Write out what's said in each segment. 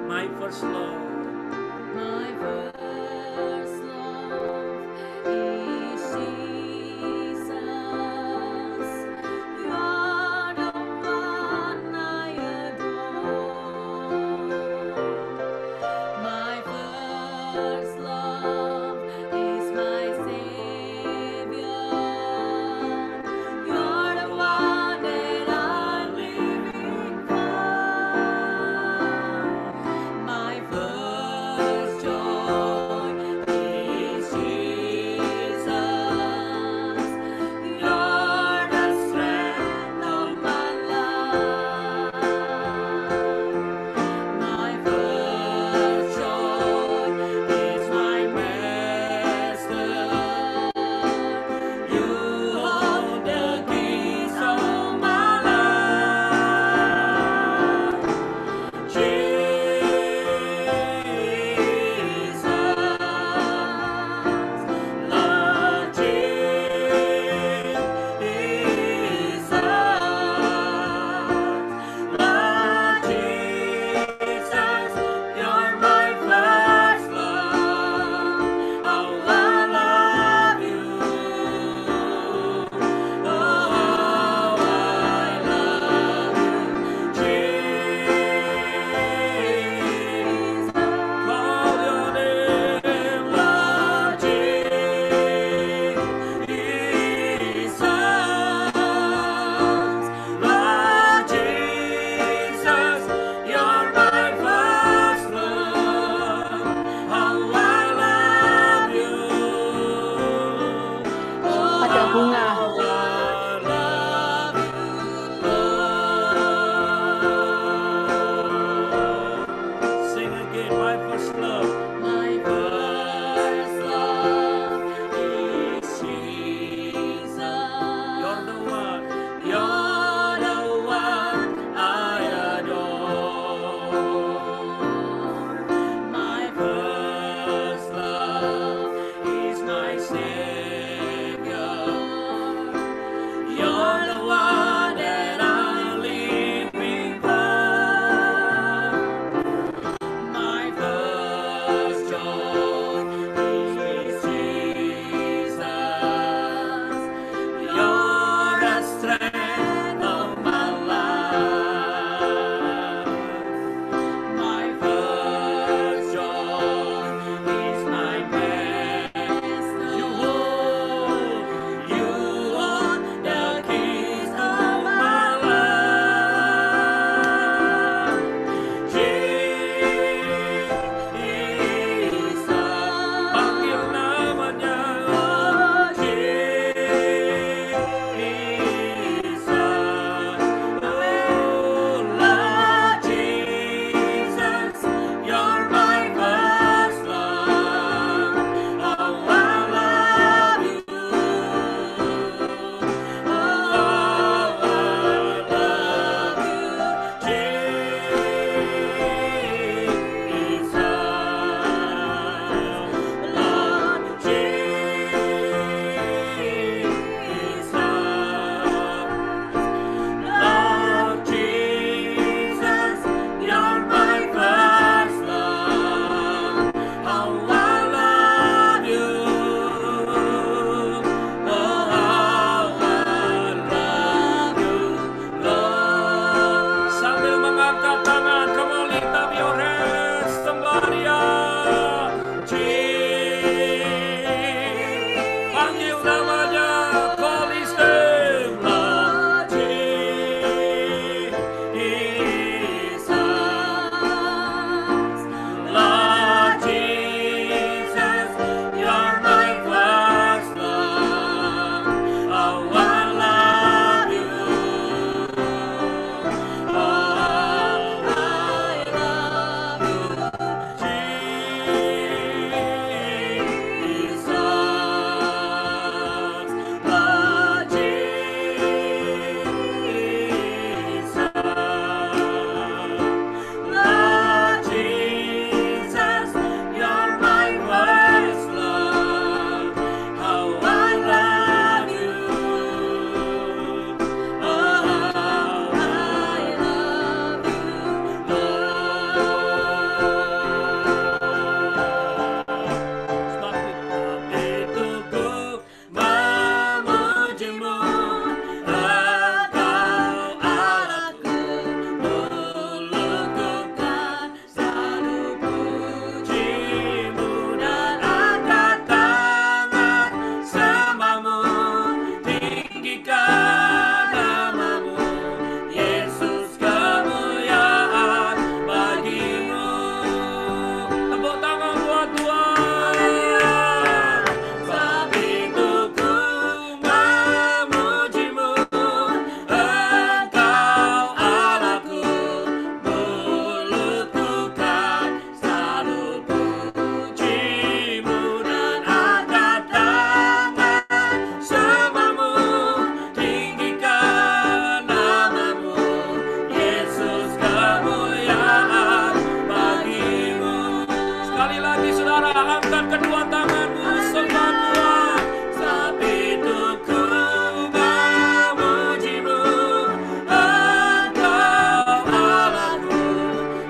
My first love. My first love is Jesus. You are the one I adore. My first love is my Savior. You're the one that I'm living for. My first joy is Jesus. You're the strength of my life. My first joy is my Master. You hold the keys of my life. Jesus, Lord Jesus, Lord Jesus, you're my first love. Oh, I love you. Oh, I love you, Jesus. Call your name, Lord Jesus. Lord Jesus, you're my first love. How I love you. Ada bunga. Oh, I love you, Lord. Sing again, my first love. My first love is Jesus. You're the one. You're the one I adore. My first love is my Savior. You're the one that I'm living for. My first joy is Jesus. You're the strength of my life. My first joy is my Master. You hold the keys of my life. Jesus, Panggil namanya. oh Jesus, oh Lord Jesus, you're my first love. Oh, I love you. Oh, I love you, Jesus. Lord Jesus, Lord Jesus, you're my first love. How I love you. Oh, how I love you, Lord. Sambil mengangkat tangan, come on, lift up your hands, somebody. Panggil namanya, call his name, Lord Jesus, Lord Jesus, you're my first love. Oh, I love you. Oh, I angkat kedua tanganmu, sembah Tuhan. Saat itu ku memujimu, Engkau Allahku.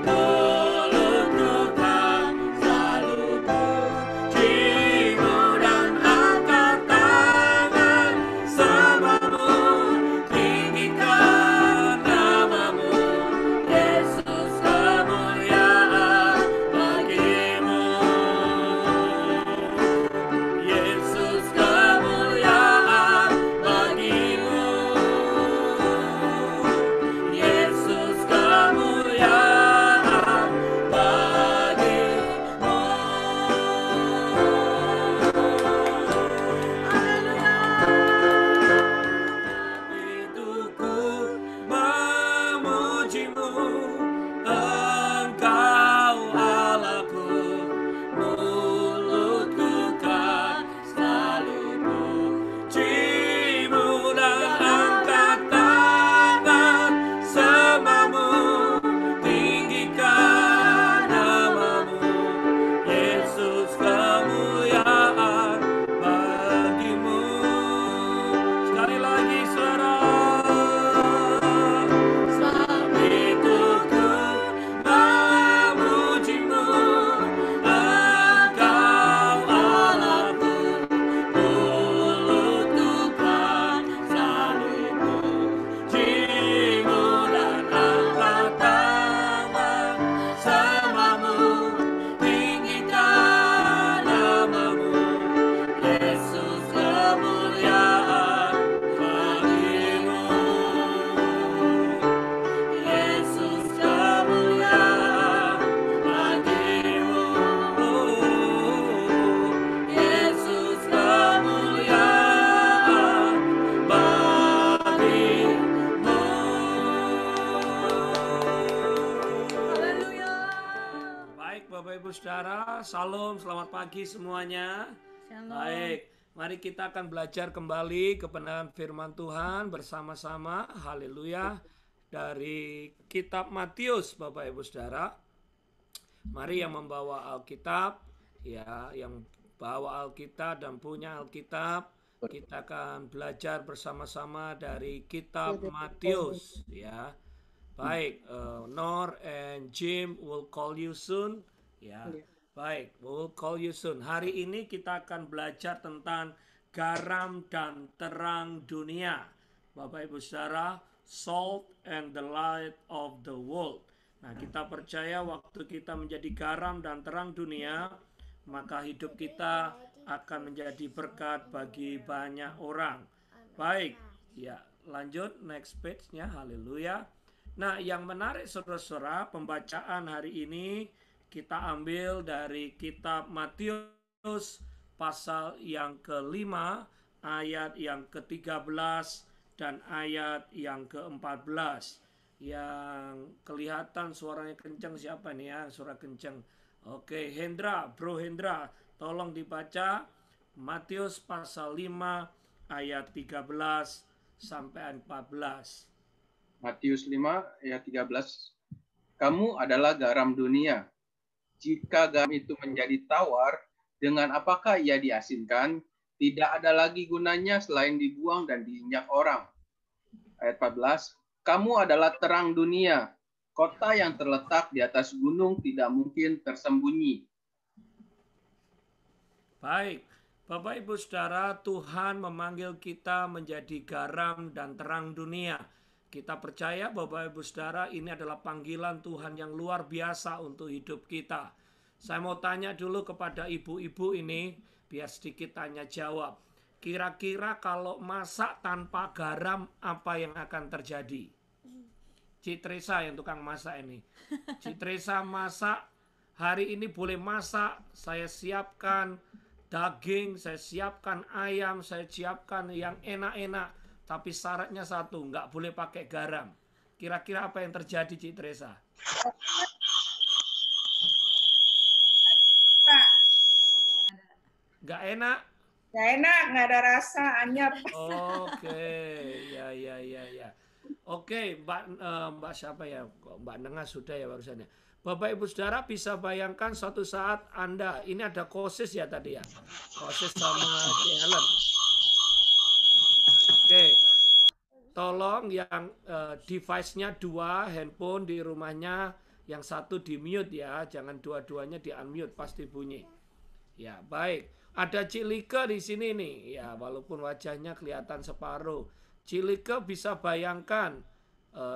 Mulutku kan selalu pujimu dan angkat tangan sembahmu, tinggikan namamu, Yesus, kemuliaan bagimu. Yesus, kemuliaan bagimu. Yesus, kemuliaan bagimu. Hidupku memujimu, Engkau Allahku. Mulutku kan selalu pujimu dan angkat tangan sembahmu, tinggikan namamu, Yesus, kemuliaan bagimu. Sekali lagi saudara. Saat itu ku memujimu, Engkau Allahku. Mulutku kan selalu pujimu dan angkat tangan sembahmu, tinggikan namamu, Yesus, kemuliaan bagimu. Yesus, kemuliaan bagimu. Yesus, kemuliaan bagimu. Haleluya. Baik Bapak Ibu Saudara, Salam, selamat pagi semuanya. Shalom. Baik, mari kita akan belajar kembali kebenaran firman Tuhan bersama-sama. Haleluya. Dari kitab Matius, Bapak Ibu Saudara. Mari yang membawa Alkitab, ya, yang bawa Alkitab dan punya Alkitab, kita akan belajar bersama-sama dari kitab Matius, ya. Baik, Nor and Jim will call you soon, ya. Baik, we'll call you soon. Hari ini kita akan belajar tentang garam dan terang dunia. Bapak Ibu Saudara, salt and the light of the world. Nah, kita percaya waktu kita menjadi garam dan terang dunia, maka hidup kita akan menjadi berkat bagi banyak orang. Baik, ya, lanjut next page-nya. Haleluya. Nah, yang menarik saudara-saudara, pembacaan hari ini kita ambil dari kitab Matius pasal yang ke-5, ayat yang ke-13 dan ayat yang ke-14. Yang kelihatan suaranya kencang siapa nih ya? Suara kencang. Oke, Hendra, Bro Hendra, tolong dibaca Matius pasal 5 ayat 13 sampai 14. Matius 5 ayat 13. Kamu adalah garam dunia. Jika garam itu menjadi tawar, dengan apakah ia diasinkan? Tidak ada lagi gunanya selain dibuang dan diinjak orang. Ayat 14. Kamu adalah terang dunia. Kota yang terletak di atas gunung tidak mungkin tersembunyi. Baik, Bapak Ibu Saudara, Tuhan memanggil kita menjadi garam dan terang dunia. Kita percaya Bapak Ibu Saudara, ini adalah panggilan Tuhan yang luar biasa untuk hidup kita. Saya mau tanya dulu kepada ibu-ibu ini, biar sedikit tanya jawab. Kira-kira kalau masak tanpa garam, apa yang akan terjadi? Cik Teresa yang tukang masak ini. Cik Teresa masak, hari ini boleh masak, saya siapkan daging, saya siapkan ayam, saya siapkan yang enak-enak. Tapi syaratnya satu, nggak boleh pakai garam. Kira-kira apa yang terjadi, Cik Teresa? Nggak enak? Nggak enak, nggak ada rasa, anyep. Oke, ya. Oke, Mbak siapa ya? Kok Mbak Nengah sudah ya barusannya. Bapak Ibu Saudara bisa bayangkan suatu saat Anda, ini ada Kosis ya tadi ya. Kosis sama Helen. Oke, tolong yang device-nya 2, handphone di rumahnya, yang satu di mute ya. Jangan dua-duanya di unmute, pasti bunyi. Ya, baik. Ada Cilike di sini nih. Ya, walaupun wajahnya kelihatan separuh. Cilike bisa bayangkan,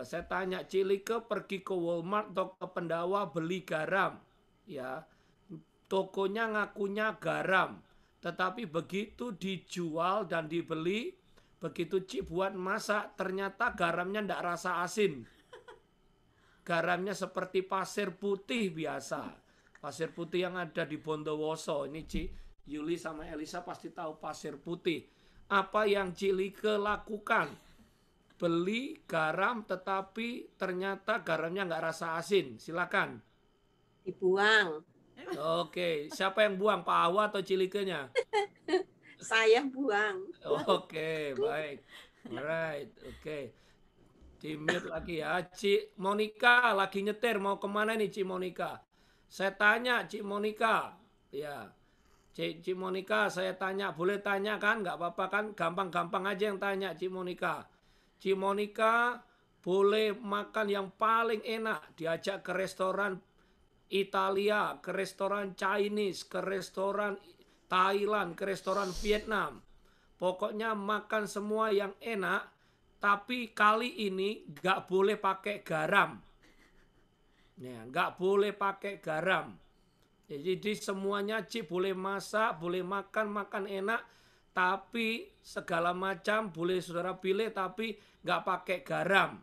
saya tanya Cilike pergi ke Walmart atau ke Pendawa beli garam. Ya, tokonya ngakunya garam. Tetapi begitu dijual dan dibeli, begitu Cik buat masak, ternyata garamnya ndak rasa asin. Garamnya seperti pasir putih biasa. Pasir putih yang ada di Bondowoso. Ini Cik Yuli sama Elisa pasti tahu pasir putih. Apa yang Cilike lakukan? Beli garam tetapi ternyata garamnya nggak rasa asin. Silakan. Dibuang. Oke, siapa yang buang? Pak Awa atau Cilikenya? Saya buang. Oke, baik. Alright, oke. Di mute lagi ya. Cik Monica lagi nyetir, mau kemana nih Cik Monica? Saya tanya Cik Monica. Ya, Cik Monica saya tanya, boleh tanya kan? Nggak apa-apa kan? Gampang-gampang aja yang tanya Cik Monica. Cik Monica boleh makan yang paling enak, diajak ke restoran Italia, ke restoran Chinese, ke restoran Thailand, ke restoran Vietnam. Pokoknya makan semua yang enak, tapi kali ini nggak boleh pakai garam. Ya, nggak boleh pakai garam. Jadi semuanya Cik boleh masak, boleh makan enak, tapi segala macam boleh saudara pilih, tapi nggak pakai garam.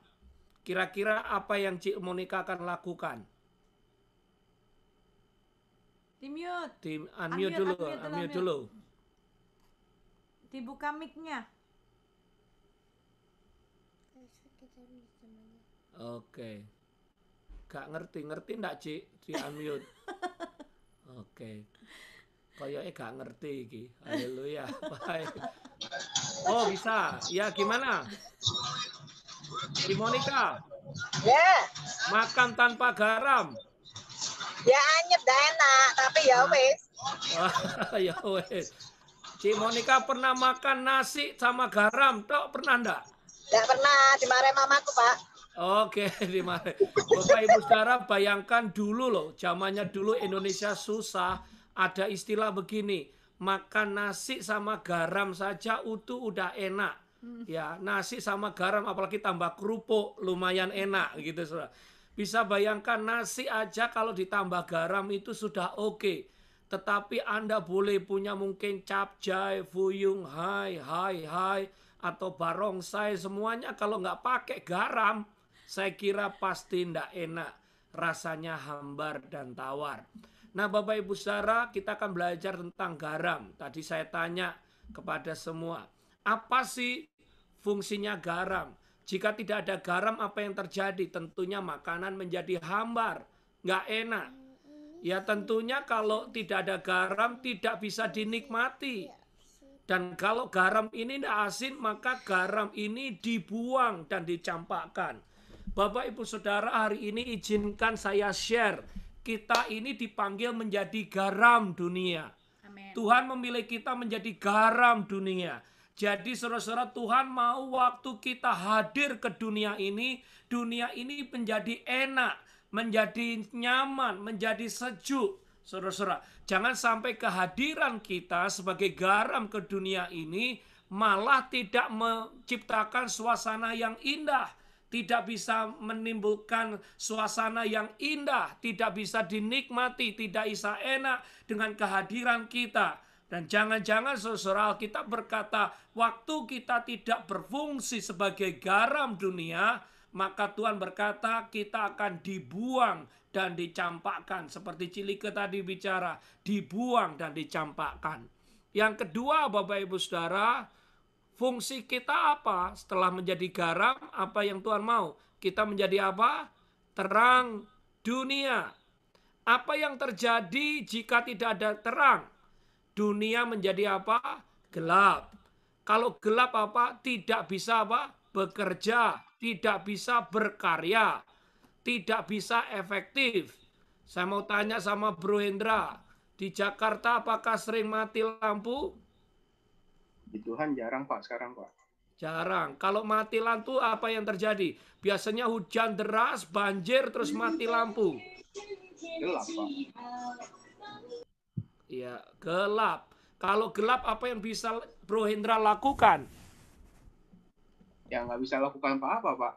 Kira-kira apa yang Cik Monica akan lakukan? Di mute. Di unmute dulu. Dibuka mic-nya. Oke. Gak ngerti enggak Cik di unmute? Oke. Kayaknya gak ngerti iki. Haleluya. Baik. Oh, bisa. Ya, gimana? Di Monica. Ya, Makan tanpa garam. ya anyep dah enak, tapi ya wis. Ya wes. Cik Monica pernah makan nasi sama garam, tok pernah enggak? Enggak pernah dimarahin mamaku, Pak. Oke, dimana? Bapak Ibu Saudara bayangkan dulu loh, zamannya dulu Indonesia susah, ada istilah begini, makan nasi sama garam saja utuh udah enak. Ya, nasi sama garam apalagi tambah kerupuk lumayan enak gitu, Saudara. Bisa bayangkan nasi aja kalau ditambah garam itu sudah oke. Tetapi Anda boleh punya mungkin capcay, fuyung, hai, atau barongsai, semuanya kalau nggak pakai garam, saya kira pasti nggak enak. Rasanya hambar dan tawar. Nah Bapak Ibu Saudara, kita akan belajar tentang garam. Tadi saya tanya kepada semua, apa sih fungsinya garam? Jika tidak ada garam, apa yang terjadi? Tentunya makanan menjadi hambar, nggak enak. Ya tentunya kalau tidak ada garam tidak bisa dinikmati. Dan kalau garam ini tidak asin, maka garam ini dibuang dan dicampakkan. Bapak Ibu Saudara, hari ini izinkan saya share. Kita ini dipanggil menjadi garam dunia. Amin. Tuhan memilih kita menjadi garam dunia. Jadi saudara-saudara, Tuhan mau waktu kita hadir ke dunia ini menjadi enak, menjadi nyaman, menjadi sejuk. Saudara-saudara, jangan sampai kehadiran kita sebagai garam ke dunia ini malah tidak menciptakan suasana yang indah, tidak bisa menimbulkan suasana yang indah, tidak bisa dinikmati, tidak bisa enak dengan kehadiran kita. Dan jangan-jangan saudara kita berkata, waktu kita tidak berfungsi sebagai garam dunia, maka Tuhan berkata kita akan dibuang dan dicampakkan. Seperti Cilike tadi bicara, dibuang dan dicampakkan. Yang kedua Bapak Ibu Saudara, fungsi kita apa? Setelah menjadi garam, apa yang Tuhan mau? Kita menjadi apa? Terang dunia. Apa yang terjadi jika tidak ada terang? Dunia menjadi apa? Gelap. Kalau gelap apa? Tidak bisa apa? Bekerja. tidak bisa berkarya, tidak bisa efektif. Saya mau tanya sama Bro Hendra, di Jakarta apakah sering mati lampu? Di Tuhan jarang Pak sekarang Pak. Jarang. Kalau mati lampu apa yang terjadi? Biasanya hujan deras, banjir, terus mati lampu. Gelap Pak. Iya, gelap. Kalau gelap apa yang bisa Bro Hendra lakukan? Ya nggak bisa lakukan apa-apa Pak.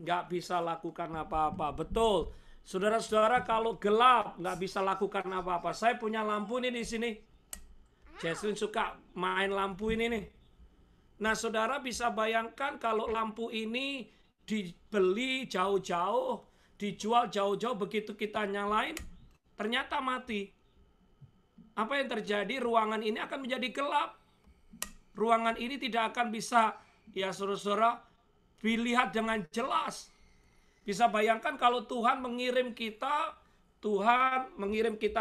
Nggak bisa lakukan apa-apa. Betul. Saudara-saudara, kalau gelap nggak bisa lakukan apa-apa. Saya punya lampu nih di sini. Jesslyn suka main lampu ini nih. Nah, saudara bisa bayangkan kalau lampu ini dibeli jauh-jauh, dijual jauh-jauh, begitu kita nyalain, ternyata mati. Apa yang terjadi? Ruangan ini akan menjadi gelap. Ruangan ini tidak akan bisa, ya saudara-saudara, dilihat dengan jelas. Bisa bayangkan kalau Tuhan mengirim kita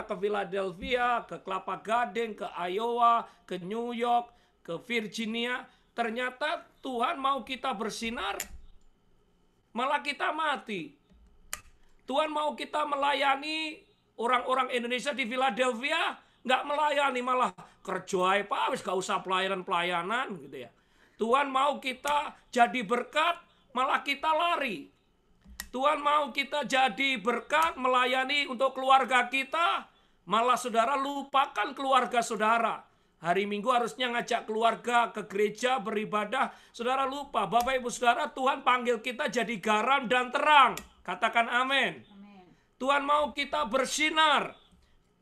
ke Philadelphia, ke Kelapa Gading, ke Iowa, ke New York, ke Virginia. Ternyata Tuhan mau kita bersinar, malah kita mati. Tuhan mau kita melayani orang-orang Indonesia di Philadelphia, nggak melayani, malah kerja Pak, wis gak usah pelayanan gitu ya. Tuhan mau kita jadi berkat, malah kita lari. Tuhan mau kita jadi berkat, melayani untuk keluarga kita, malah saudara lupakan keluarga saudara. Hari Minggu harusnya ngajak keluarga ke gereja beribadah, saudara lupa. Bapak Ibu Saudara, Tuhan panggil kita jadi garam dan terang. Katakan amin. Tuhan mau kita bersinar.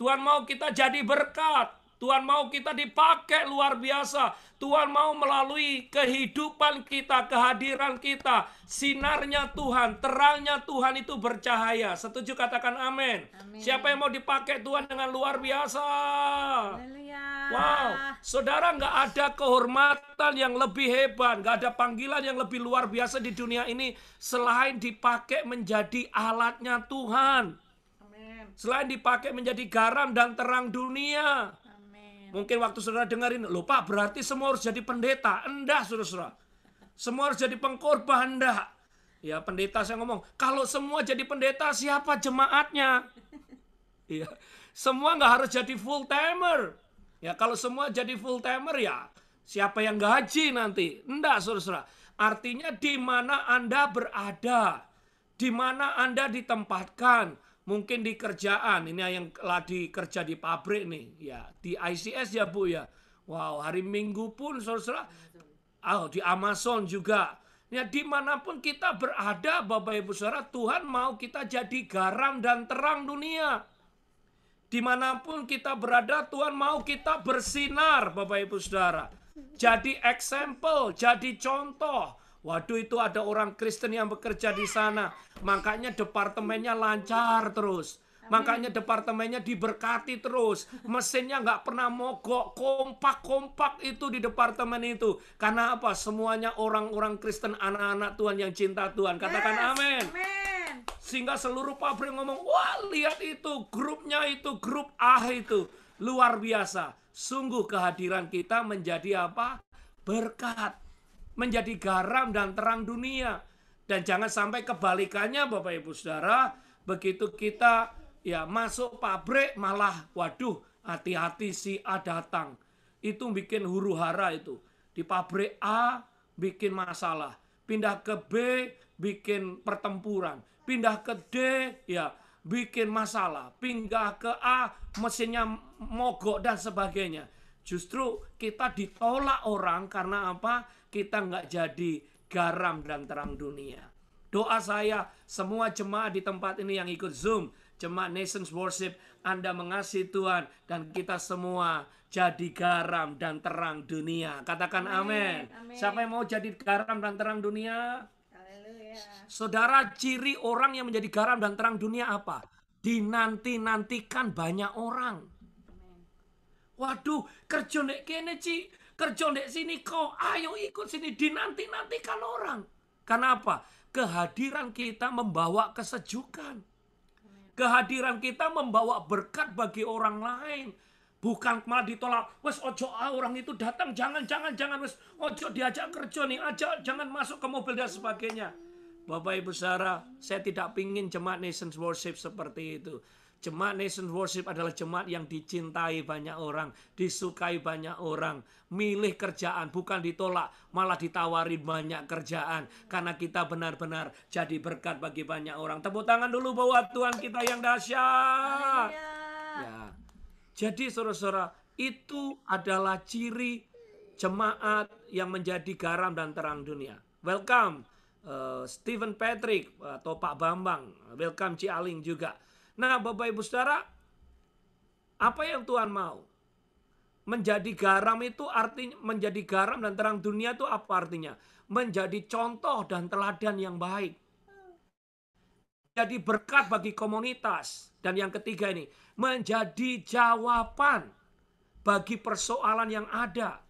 Tuhan mau kita jadi berkat. Tuhan mau kita dipakai luar biasa. Tuhan mau melalui kehidupan kita, kehadiran kita, sinarnya Tuhan, terangnya Tuhan itu bercahaya. Setuju, katakan amin. Siapa yang mau dipakai Tuhan dengan luar biasa? Wow, saudara, nggak ada kehormatan yang lebih hebat, nggak ada panggilan yang lebih luar biasa di dunia ini selain dipakai menjadi alatnya Tuhan. Selain dipakai menjadi garam dan terang dunia. Mungkin waktu saudara dengerin, loh Pak, berarti semua harus jadi pendeta. Enggak, saudara-saudara. Semua harus jadi pengkhotbah, enggak. Ya, pendeta saya ngomong, kalau semua jadi pendeta, siapa jemaatnya? Ya, semua nggak harus jadi full timer. Ya, kalau semua jadi full timer, ya siapa yang gaji nanti? Enggak, saudara-saudara. Artinya di mana Anda berada, di mana Anda ditempatkan. Mungkin di kerjaan, ini yang lagi kerja di pabrik nih, ya di ICS ya Bu ya. Wow, hari Minggu pun saudara, di Amazon juga. Ya dimanapun kita berada, Bapak Ibu Saudara, Tuhan mau kita jadi garam dan terang dunia. Dimanapun kita berada, Tuhan mau kita bersinar, Bapak Ibu Saudara. Jadi example, jadi contoh. Waduh, itu ada orang Kristen yang bekerja di sana. Makanya departemennya lancar terus. Makanya departemennya diberkati terus. Mesinnya nggak pernah mogok. Kompak-kompak itu di departemen itu. Karena apa? Semuanya orang-orang Kristen, anak-anak Tuhan yang cinta Tuhan. Katakan amin. Sehingga seluruh pabrik ngomong, wah lihat itu, grupnya itu, grup A itu. Luar biasa. Sungguh kehadiran kita menjadi apa? Berkat. Menjadi garam dan terang dunia. Dan jangan sampai kebalikannya Bapak Ibu Saudara, begitu kita ya masuk pabrik malah waduh, hati-hati si A datang. Itu bikin huru-hara itu. Di pabrik A bikin masalah, pindah ke B bikin pertempuran, pindah ke D ya bikin masalah, pindah ke A mesinnya mogok dan sebagainya. Justru kita ditolak orang karena apa? Kita nggak jadi garam dan terang dunia. Doa saya, semua jemaat di tempat ini yang ikut Zoom, jemaat Nations Worship, Anda mengasihi Tuhan, dan kita semua jadi garam dan terang dunia. Katakan amin. Siapa yang mau jadi garam dan terang dunia? Saudara, ciri orang yang menjadi garam dan terang dunia apa? Dinanti-nantikan banyak orang. Waduh, kerja nek kene Ci, kerja nek sini kau, ayo ikut sini, dinanti-nantikan orang. Karena apa? Kehadiran kita membawa kesejukan. Kehadiran kita membawa berkat bagi orang lain. Bukan malah ditolak. Wes ojo orang itu datang, jangan. Wes ojo diajak kerja nih, jangan masuk ke mobil dan sebagainya. Bapak Ibu Saudara, saya tidak pingin jemaat Nations Worship seperti itu. Jemaat Nations Worship adalah jemaat yang dicintai banyak orang, disukai banyak orang. Milih kerjaan, bukan ditolak, malah ditawari banyak kerjaan. Karena kita benar-benar jadi berkat bagi banyak orang. Tepuk tangan dulu buat Tuhan kita yang dahsyat. Ya. Jadi saudara-saudara, itu adalah ciri jemaat yang menjadi garam dan terang dunia. Welcome Stephen Patrick atau Pak Bambang. Welcome Ci Aling juga. Nah Bapak Ibu Saudara, apa yang Tuhan mau? Menjadi garam itu artinya, menjadi garam dan terang dunia itu apa artinya? Menjadi contoh dan teladan yang baik. Jadi berkat bagi komunitas. Dan yang ketiga ini, menjadi jawaban bagi persoalan yang ada.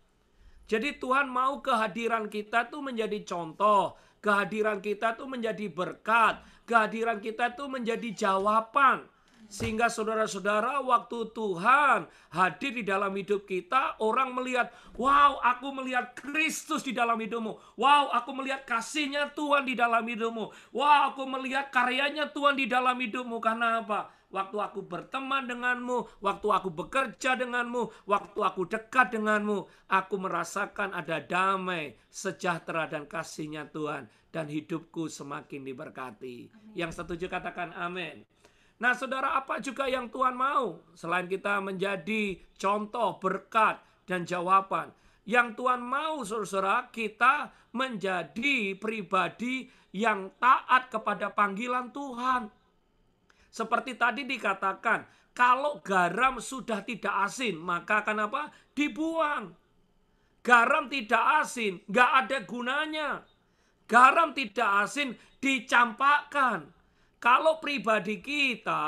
Jadi Tuhan mau kehadiran kita tuh menjadi contoh, kehadiran kita tuh menjadi berkat, kehadiran kita tuh menjadi jawaban. Sehingga saudara-saudara, waktu Tuhan hadir di dalam hidup kita, orang melihat, wow, aku melihat Kristus di dalam hidupmu. Wow, aku melihat kasihnya Tuhan di dalam hidupmu. Wow, aku melihat karyanya Tuhan di dalam hidupmu. Karena apa? Waktu aku berteman denganmu, waktu aku bekerja denganmu, waktu aku dekat denganmu, aku merasakan ada damai, sejahtera dan kasihnya Tuhan. Dan hidupku semakin diberkati. Yang setuju katakan amin. Nah saudara, apa juga yang Tuhan mau? Selain kita menjadi contoh, berkat, dan jawaban. Yang Tuhan mau saudara, kita menjadi pribadi yang taat kepada panggilan Tuhan. Seperti tadi dikatakan, kalau garam sudah tidak asin, maka akan apa? Dibuang. Garam tidak asin, nggak ada gunanya. Garam tidak asin, dicampakkan. Kalau pribadi kita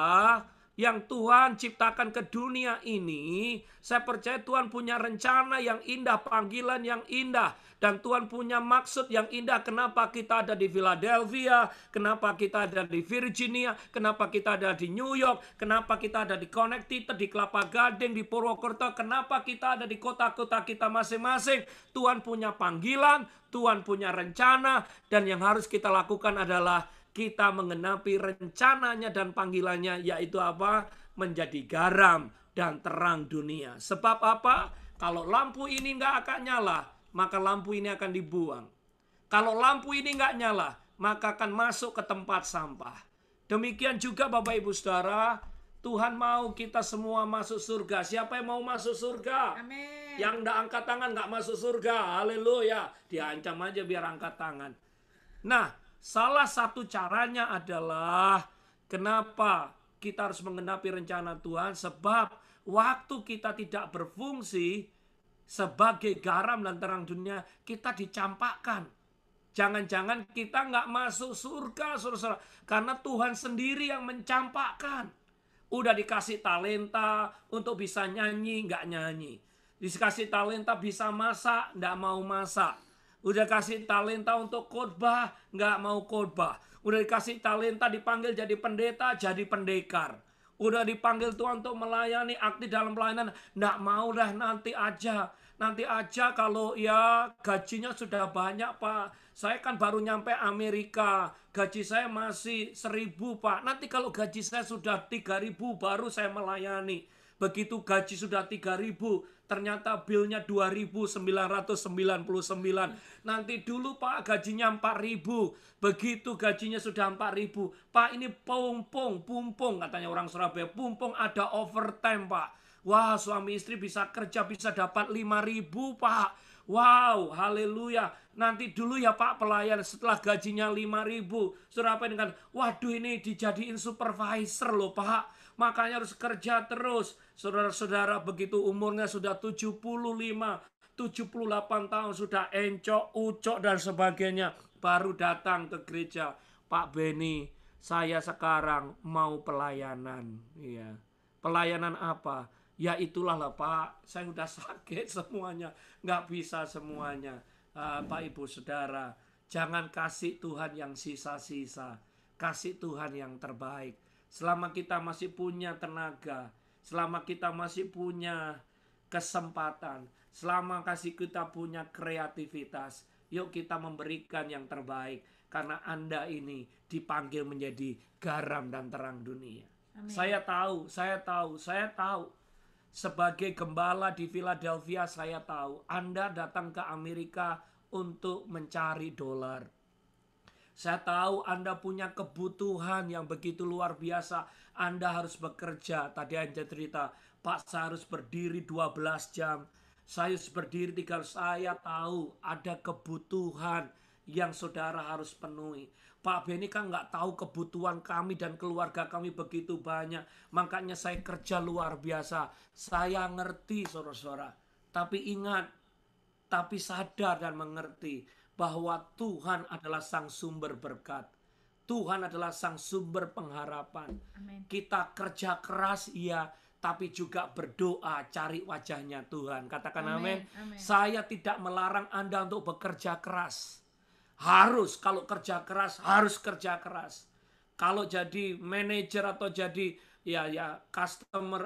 yang Tuhan ciptakan ke dunia ini, saya percaya Tuhan punya rencana yang indah, panggilan yang indah. Dan Tuhan punya maksud yang indah. Kenapa kita ada di Philadelphia, kenapa kita ada di Virginia, kenapa kita ada di New York, kenapa kita ada di Connecticut, di Kelapa Gading, di Purwokerto, kenapa kita ada di kota-kota kita masing-masing. Tuhan punya panggilan, Tuhan punya rencana, dan yang harus kita lakukan adalah kita menggenapi rencananya dan panggilannya, yaitu apa? Menjadi garam dan terang dunia. Sebab apa? Kalau lampu ini nggak akan nyala, maka lampu ini akan dibuang. Kalau lampu ini nggak nyala, maka akan masuk ke tempat sampah. Demikian juga Bapak Ibu Saudara, Tuhan mau kita semua masuk surga. Siapa yang mau masuk surga? Amin. Yang nggak angkat tangan nggak masuk surga. Haleluya. Diancam aja biar angkat tangan. Nah, salah satu caranya adalah kenapa kita harus menggenapi rencana Tuhan. Sebab waktu kita tidak berfungsi sebagai garam dan terang dunia, kita dicampakkan. Jangan-jangan kita nggak masuk surga, saudara-saudara. Karena Tuhan sendiri yang mencampakkan. Udah dikasih talenta untuk bisa nyanyi, nggak nyanyi. Dikasih talenta bisa masak, nggak mau masak. Udah kasih talenta untuk khotbah, nggak mau khotbah. Udah dikasih talenta dipanggil jadi pendeta, jadi pendekar. Udah dipanggil Tuhan untuk melayani, aktif dalam pelayanan, nggak mau dah, nanti aja. Nanti aja kalau ya gajinya sudah banyak Pak. Saya kan baru nyampe Amerika, gaji saya masih 1.000 Pak. Nanti kalau gaji saya sudah 3.000 baru saya melayani. Begitu gaji sudah 3.000, ternyata bilnya 2.999. Nanti dulu Pak gajinya 4.000. Begitu gajinya sudah 4.000. Pak ini pumpung katanya orang Surabaya. Pumpung ada overtime Pak. Wah suami istri bisa kerja bisa dapat 5.000 Pak. Wow haleluya. Nanti dulu ya Pak pelayan setelah gajinya 5.000. Saudara apa dengan waduh ini dijadiin supervisor loh Pak. Makanya harus kerja terus. Saudara-saudara begitu umurnya sudah 75, 78 tahun sudah encok, ucok dan sebagainya. Baru datang ke gereja. Pak Beni, saya sekarang mau pelayanan. Iya. Pelayanan apa? Ya itulah lah Pak, saya udah sakit semuanya. Nggak bisa semuanya. Pak Ibu Saudara, jangan kasih Tuhan yang sisa-sisa. Kasih Tuhan yang terbaik. Selama kita masih punya tenaga, selama kita masih punya kesempatan, selama kita punya kreativitas, yuk kita memberikan yang terbaik. Karena Anda ini dipanggil menjadi garam dan terang dunia. Amin. Saya tahu. Sebagai gembala di Philadelphia, saya tahu Anda datang ke Amerika untuk mencari dolar. Saya tahu Anda punya kebutuhan yang begitu luar biasa. Anda harus bekerja. Tadi Anda cerita, Pak, saya harus berdiri 12 jam. Saya harus berdiri 3 jam. Saya tahu ada kebutuhan yang saudara harus penuhi. Pak Benny kan nggak tahu kebutuhan kami dan keluarga kami begitu banyak. Makanya saya kerja luar biasa. Saya ngerti saudara-saudara. Tapi ingat, tapi sadar dan mengerti bahwa Tuhan adalah sang sumber berkat. Tuhan adalah sang sumber pengharapan. Amin. Kita kerja keras iya, tapi juga berdoa cari wajahnya Tuhan. Katakan amin. Amin. Saya tidak melarang Anda untuk bekerja keras. Harus, kalau kerja keras, harus kerja keras. Kalau jadi manajer atau jadi customer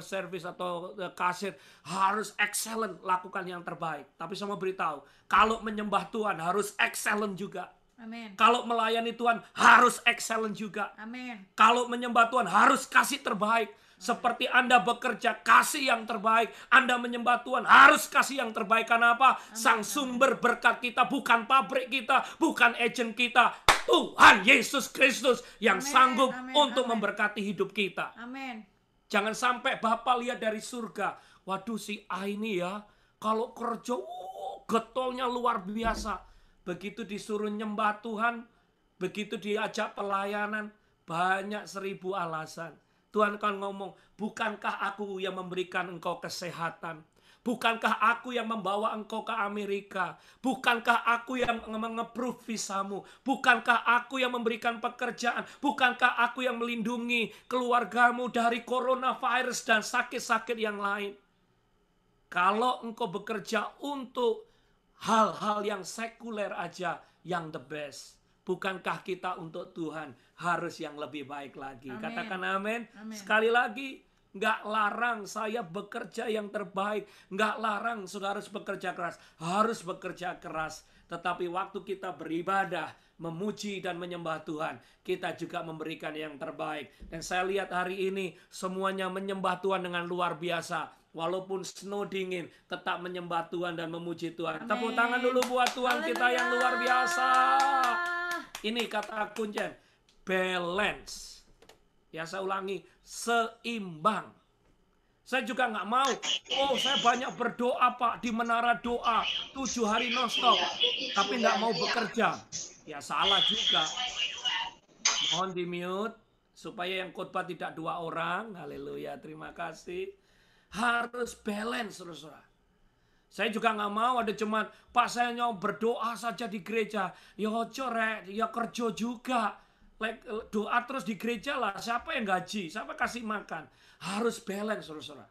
service atau kasir, harus excellent, lakukan yang terbaik. Tapi saya mau beritahu, kalau menyembah Tuhan harus excellent juga. Amin. Kalau melayani Tuhan harus excellent juga. Amin. Kalau menyembah Tuhan harus kasih terbaik. Seperti Anda bekerja, kasih yang terbaik. Anda menyembah Tuhan, harus kasih yang terbaik. Karena apa? Sang sumber berkat kita, bukan pabrik kita, bukan agent kita. Tuhan Yesus Kristus yang sanggup untuk memberkati hidup kita. Amin. Jangan sampai Bapak lihat dari surga, waduh si A ini ya, kalau kerja, getolnya luar biasa. Begitu disuruh nyembah Tuhan, begitu diajak pelayanan, banyak 1000 alasan. Tuhan kan ngomong, bukankah aku yang memberikan engkau kesehatan? Bukankah aku yang membawa engkau ke Amerika? Bukankah aku yang menge-approve visamu? Bukankah aku yang memberikan pekerjaan? Bukankah aku yang melindungi keluargamu dari coronavirus dan sakit-sakit yang lain? Kalau engkau bekerja untuk hal-hal yang sekuler aja, yang the best. Bukankah kita untuk Tuhan harus yang lebih baik lagi? Amin. Katakan amin. Amin. Sekali lagi, nggak larang saya bekerja yang terbaik. Nggak larang saudara harus bekerja keras. Harus bekerja keras. Tetapi waktu kita beribadah, memuji dan menyembah Tuhan, kita juga memberikan yang terbaik. Dan saya lihat hari ini semuanya menyembah Tuhan dengan luar biasa. Walaupun snow dingin, tetap menyembah Tuhan dan memuji Tuhan. Amin. Tepuk tangan dulu buat Tuhan kita yang luar biasa. Ini kata kuncian, balance. Ya saya ulangi, seimbang. Saya juga nggak mau, saya banyak berdoa Pak di menara doa 7 hari non-stop, tapi nggak mau bekerja. Ya salah juga. Mohon di mute supaya yang khotbah tidak 2 orang. Haleluya, terima kasih. Harus balance, saudara. Saya juga nggak mau ada cuman, Pak saya nyawa berdoa saja di gereja. Ya corek, ya kerja juga. Doa terus di gereja lah. Siapa yang gaji? Siapa kasih makan? Harus balance, saudara.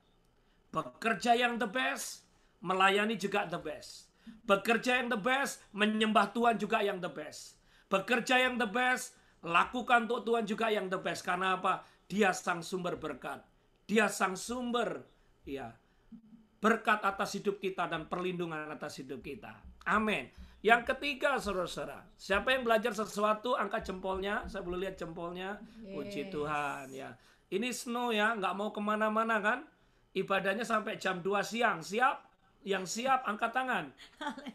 Bekerja yang the best, melayani juga the best. Bekerja yang the best, menyembah Tuhan juga yang the best. Bekerja yang the best, lakukan untuk Tuhan juga yang the best. Karena apa? Dia sang sumber berkat. Dia sang sumber, berkat atas hidup kita dan perlindungan atas hidup kita. Amin. Yang ketiga, saudara-saudara, siapa yang belajar sesuatu, angkat jempolnya. Saya boleh lihat jempolnya. Puji Tuhan ya. Ini snow ya, nggak mau kemana-mana kan? Ibadahnya sampai jam 2 siang. Siap? Yang siap angkat tangan.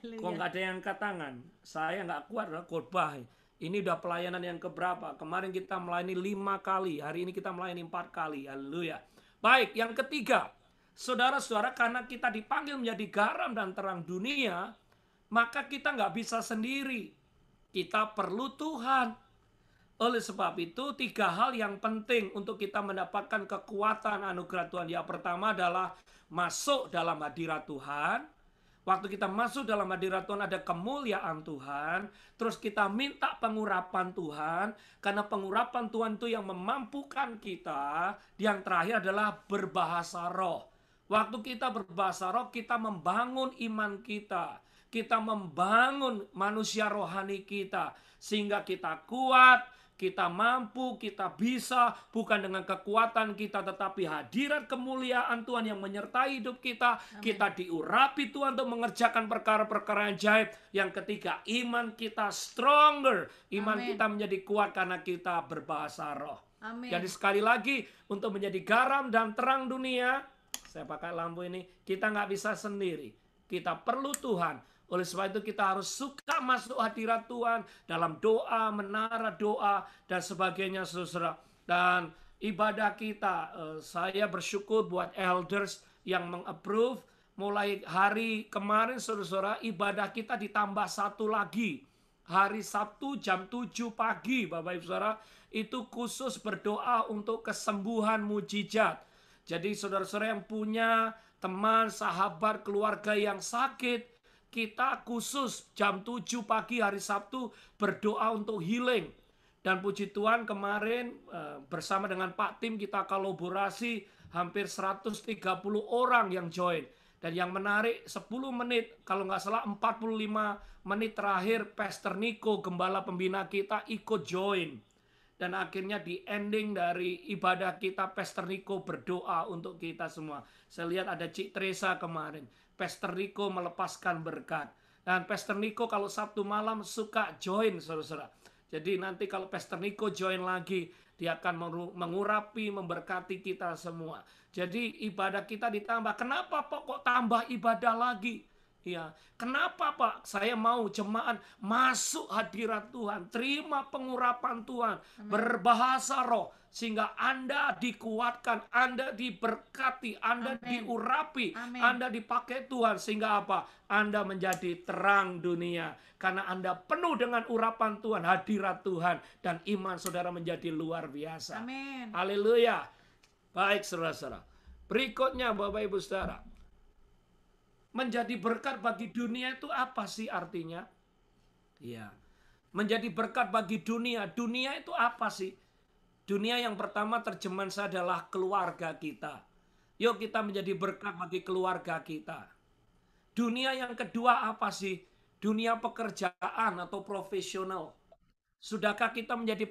Kok nggak ada yang angkat tangan? Saya nggak kuat lah khotbah. Ini udah pelayanan yang keberapa? Kemarin kita melayani 5 kali. Hari ini kita melayani 4 kali. Haleluya. Baik, yang ketiga. Saudara-saudara, karena kita dipanggil menjadi garam dan terang dunia, maka kita nggak bisa sendiri. Kita perlu Tuhan. Oleh sebab itu, 3 hal yang penting untuk kita mendapatkan kekuatan anugerah Tuhan. Yang pertama adalah masuk dalam hadirat Tuhan. Waktu kita masuk dalam hadirat Tuhan ada kemuliaan Tuhan. Terus kita minta pengurapan Tuhan. Karena pengurapan Tuhan itu yang memampukan kita. Yang terakhir adalah berbahasa roh. Waktu kita berbahasa roh, kita membangun iman kita. Kita membangun manusia rohani kita. Sehingga kita kuat, kita mampu, kita bisa, bukan dengan kekuatan kita, tetapi hadirat kemuliaan Tuhan yang menyertai hidup kita. Kita diurapi Tuhan untuk mengerjakan perkara-perkara yang ajaib. Yang ketiga, iman kita stronger. Iman kita menjadi kuat karena kita berbahasa roh. Amin. Jadi sekali lagi, untuk menjadi garam dan terang dunia, saya pakai lampu ini, kita nggak bisa sendiri. Kita perlu Tuhan. Oleh sebab itu kita harus suka masuk hadirat Tuhan dalam doa, menara doa, dan sebagainya, saudara. Dan ibadah kita, saya bersyukur buat elders yang mengapprove. Mulai hari kemarin, saudara, ibadah kita ditambah satu lagi. Hari Sabtu jam 7 pagi, Bapak Ibu Saudara, itu khusus berdoa untuk kesembuhan mujizat. Jadi saudara-saudara yang punya teman, sahabat, keluarga yang sakit, kita khusus jam 7 pagi hari Sabtu berdoa untuk healing. Dan puji Tuhan kemarin bersama dengan Pak Tim kita kolaborasi hampir 130 orang yang join. Dan yang menarik 10 menit, kalau nggak salah 45 menit terakhir Pastor Nico, gembala pembina kita, ikut join. Dan akhirnya di ending dari ibadah kita, Pastor Nico berdoa untuk kita semua. Saya lihat ada Cik Teresa kemarin. Pastor Nico melepaskan berkat. Dan Pastor Nico kalau Sabtu malam suka join, saudara-saudara. Jadi nanti kalau Pastor Nico join lagi, dia akan mengurapi, memberkati kita semua. Jadi ibadah kita ditambah. Kenapa Pak kok tambah ibadah lagi? Ya, kenapa Pak? Saya mau jemaat masuk hadirat Tuhan, terima pengurapan Tuhan, berbahasa roh, sehingga Anda dikuatkan, Anda diberkati, Anda diurapi, Anda dipakai Tuhan, sehingga apa? Anda menjadi terang dunia, karena Anda penuh dengan urapan Tuhan, hadirat Tuhan, dan iman saudara menjadi luar biasa. Amin. Haleluya. Baik saudara-saudara. Berikutnya Bapak Ibu Saudara. Menjadi berkat bagi dunia itu apa sih artinya? Iya. Menjadi berkat bagi dunia. Dunia itu apa sih? Dunia yang pertama terjemahan saya adalah keluarga kita. Yuk kita menjadi berkat bagi keluarga kita. Dunia yang kedua apa sih? Dunia pekerjaan atau profesional. Sudahkah kita menjadi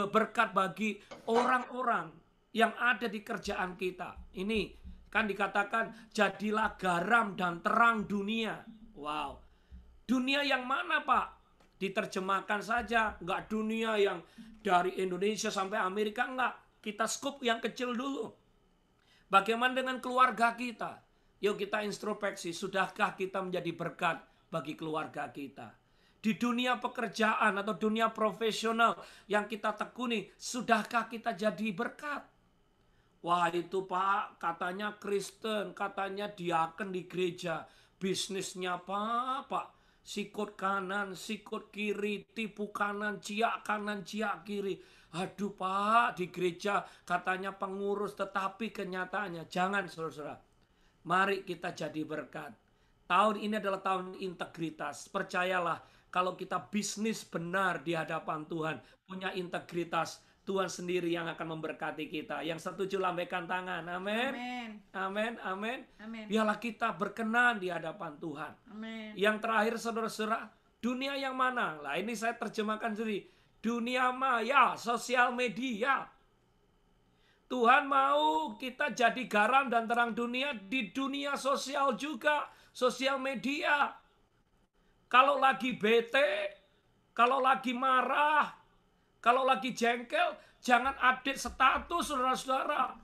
berkat bagi orang-orang yang ada di kerjaan kita? Ini kan dikatakan jadilah garam dan terang dunia. Wow. Dunia yang mana Pak? Diterjemahkan saja. Enggak dunia yang dari Indonesia sampai Amerika. Enggak. Kita scoop yang kecil dulu. Bagaimana dengan keluarga kita? Yuk kita introspeksi. Sudahkah kita menjadi berkat bagi keluarga kita? Di dunia pekerjaan atau dunia profesional yang kita tekuni. Sudahkah kita jadi berkat? Wah itu Pak, katanya Kristen, katanya diaken di gereja. Bisnisnya Pak, sikut kanan, sikut kiri, tipu kanan, ciak kiri. Aduh Pak, di gereja katanya pengurus, tetapi kenyataannya jangan saudara-saudara. Mari kita jadi berkat. Tahun ini adalah tahun integritas. Percayalah, kalau kita bisnis benar di hadapan Tuhan, punya integritas, Tuhan sendiri yang akan memberkati kita. Yang setuju lambaikan tangan. Amin. Amin. Amin. Amin. Biarlah kita berkenan di hadapan Tuhan. Amin. Yang terakhir saudara-saudara, dunia yang mana? Lah ini saya terjemahkan sendiri. Dunia maya, sosial media. Tuhan mau kita jadi garam dan terang dunia di dunia sosial juga. Sosial media. Kalau lagi bete, kalau lagi marah, kalau lagi jengkel, jangan update status saudara-saudara.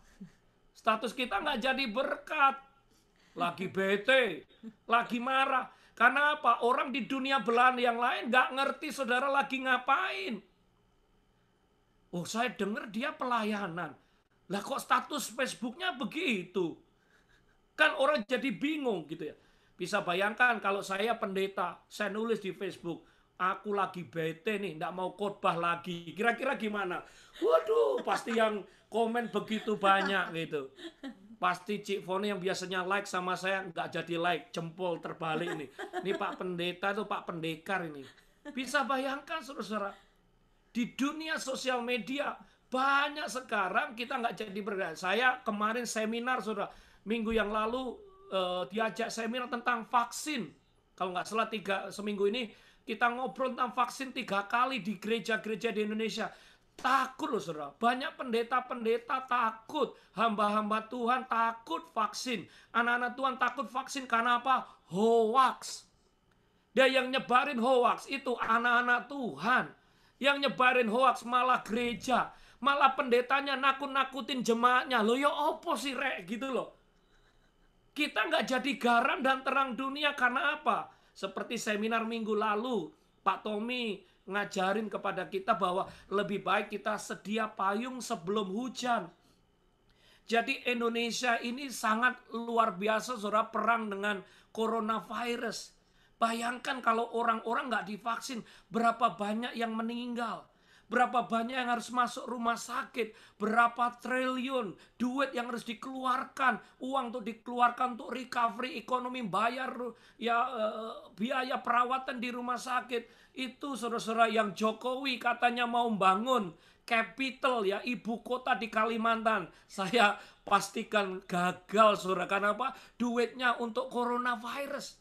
Status kita nggak jadi berkat. Lagi bete, lagi marah. Karena apa? Orang di dunia belahan yang lain nggak ngerti saudara lagi ngapain. Oh saya dengar dia pelayanan. Lah kok status Facebooknya begitu? Kan orang jadi bingung gitu ya. Bisa bayangkan kalau saya pendeta, saya nulis di Facebook, aku lagi bete nih, nggak mau khotbah lagi. Kira-kira gimana? Waduh, pasti yang komen begitu banyak gitu. Pasti Cik Foni yang biasanya like sama saya nggak jadi like, jempol terbalik nih. Ini Pak Pendeta tuh Pak Pendekar ini. Bisa bayangkan saudara-saudara, di dunia sosial media banyak sekarang kita nggak jadi berkat. Saya kemarin seminar saudara, minggu yang lalu diajak seminar tentang vaksin. Kalau nggak salah seminggu ini kita ngobrol tentang vaksin 3 kali di gereja-gereja di Indonesia. Takut loh saudara. Banyak pendeta-pendeta takut. Hamba-hamba Tuhan takut vaksin. Anak-anak Tuhan takut vaksin karena apa? Hoax. Dan yang nyebarin hoax itu anak-anak Tuhan. Yang nyebarin hoax malah gereja. Malah pendetanya nakut-nakutin jemaatnya. Loh ya opo sih rek gitu loh. Kita nggak jadi garam dan terang dunia karena apa? Seperti seminar minggu lalu, Pak Tommy ngajarin kepada kita bahwa lebih baik kita sedia payung sebelum hujan. Jadi Indonesia ini sangat luar biasa saudara, perang dengan coronavirus. Bayangkan kalau orang-orang nggak divaksin, berapa banyak yang meninggal. Berapa banyak yang harus masuk rumah sakit. Berapa triliun duit yang harus dikeluarkan. Uang untuk dikeluarkan untuk recovery ekonomi. Bayar biaya perawatan di rumah sakit. Itu saudara-saudara yang Jokowi katanya mau bangun capital ya, ibu kota di Kalimantan. Saya pastikan gagal saudara. Karena apa? Duitnya untuk coronavirus.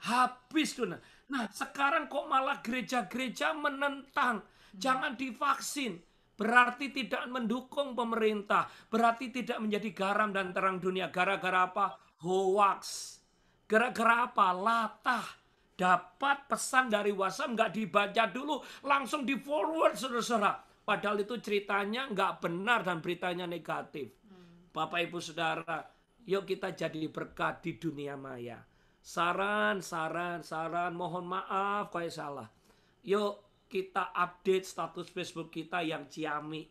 Habis tuh. Nah sekarang kok malah gereja-gereja menentang. Jangan divaksin. Berarti tidak mendukung pemerintah. Berarti tidak menjadi garam dan terang dunia. Gara-gara apa? Hoax. Gara-gara apa? Latah. Dapat pesan dari WhatsApp nggak dibaca dulu. Langsung di forward saudara-saudara. Padahal itu ceritanya nggak benar dan beritanya negatif. Bapak Ibu Saudara. Yuk kita jadi berkat di dunia maya. Saran. Mohon maaf kalau salah. Yuk kita update status Facebook kita yang ciamik,